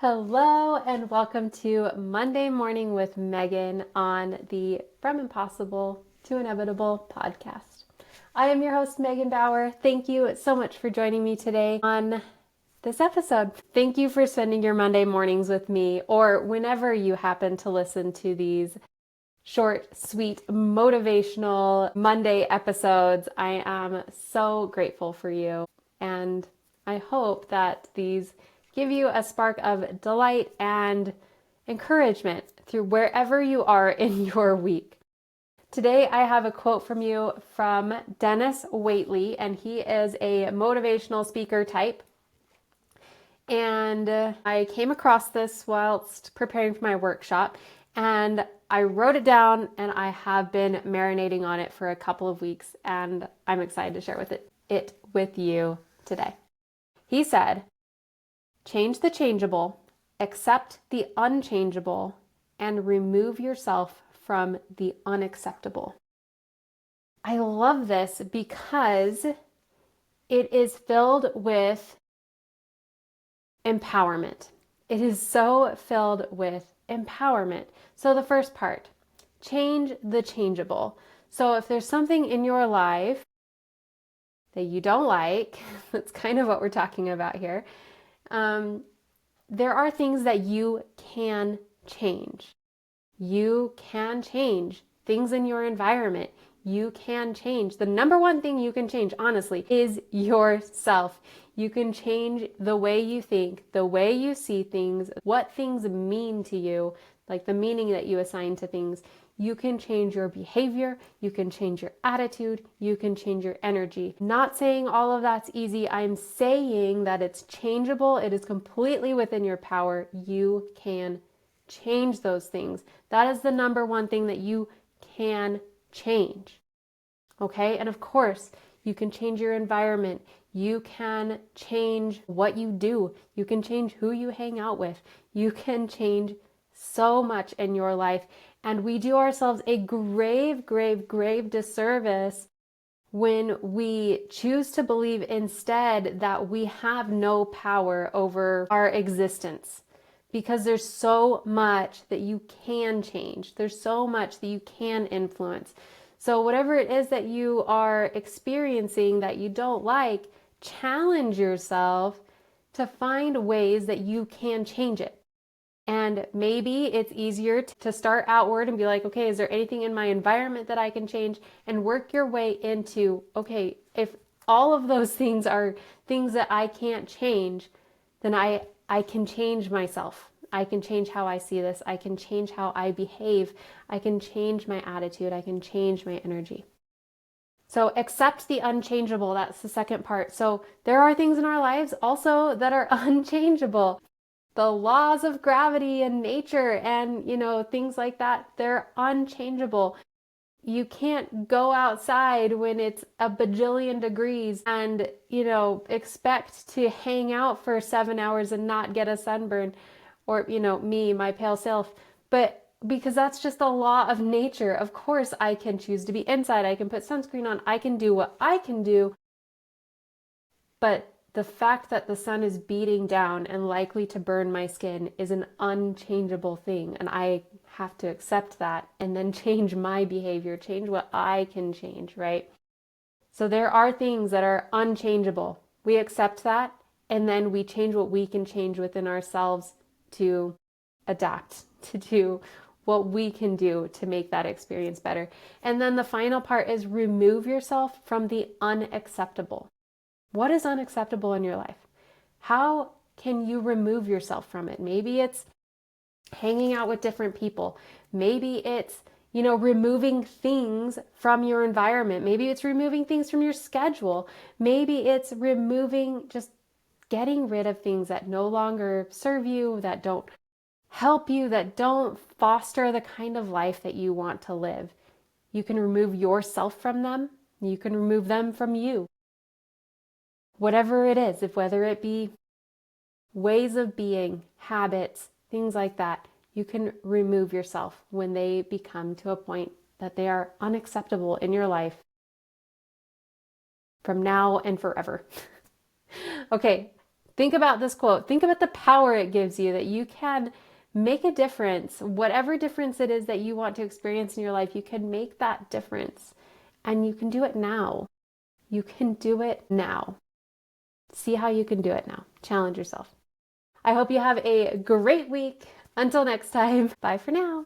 Hello and welcome to Monday Morning with Megan on the From Impossible to Inevitable podcast. I am your host, Megan Bauer. Thank you so much for joining me today on this episode. Thank you for spending your Monday mornings with me, or whenever you happen to listen to these short, sweet, motivational Monday episodes. I am so grateful for you, and I hope that these give you a spark of delight and encouragement through wherever you are in your week. Today, I have a quote from you from Denis Waitley, and he is a motivational speaker type. And I came across this whilst preparing for my workshop, and I wrote it down, and I have been marinating on it for a couple of weeks, and I'm excited to share it with you today. He said, "Change the changeable, accept the unchangeable, and remove yourself from the unacceptable." I love this because it is filled with empowerment. It is so filled with empowerment. So the first part, change the changeable. So if there's something in your life that you don't like, that's kind of what we're talking about here. There are things that you can change. You can change things in your environment. You can change. The number one thing you can change, honestly, is yourself. You can change the way you think, the way you see things, what things mean to you, like the meaning that you assign to things. You can change your behavior. You can change your attitude. You can change your energy. Not saying all of that's easy. I'm saying that it's changeable. It is completely within your power. You can change those things. That is the number one thing that you can change. Okay? And of course, you can change your environment. You can change what you do. You can change who you hang out with. You can change so much in your life. And we do ourselves a grave, grave, grave disservice when we choose to believe instead that we have no power over our existence. Because there's so much that you can change. There's so much that you can influence. So whatever it is that you are experiencing that you don't like, challenge yourself to find ways that you can change it. And maybe it's easier to start outward and be like, okay, is there anything in my environment that I can change? And work your way into, okay, if all of those things are things that I can't change, then I can change myself. I can change how I see this. I can change how I behave. I can change my attitude. I can change my energy. So accept the unchangeable. That's the second part. So there are things in our lives also that are unchangeable. The laws of gravity and nature and, things like that, they're unchangeable. You can't go outside when it's a bajillion degrees and, expect to hang out for 7 hours and not get a sunburn, or, me, my pale self. But because that's just a law of nature. Of course, I can choose to be inside. I can put sunscreen on. I can do what I can do. But the fact that the sun is beating down and likely to burn my skin is an unchangeable thing. And I have to accept that and then change my behavior, change what I can change, right? So there are things that are unchangeable. We accept that, and then we change what we can change within ourselves to adapt, to do what we can do to make that experience better. And then the final part is remove yourself from the unacceptable. What is unacceptable in your life? How can you remove yourself from it? Maybe it's hanging out with different people. Maybe it's, removing things from your environment. Maybe it's removing things from your schedule. Maybe it's just getting rid of things that no longer serve you, that don't help you, that don't foster the kind of life that you want to live. You can remove yourself from them. You can remove them from you. Whatever it is, whether it be ways of being, habits, things like that, you can remove yourself when they become to a point that they are unacceptable in your life from now and forever. Okay, Think about this quote. Think about the power it gives you that you can make a difference. Whatever difference it is that you want to experience in your life, you can make that difference. And you can do it now. You can do it now. See how you can do it now. Challenge yourself. I hope you have a great week. Until next time, bye for now.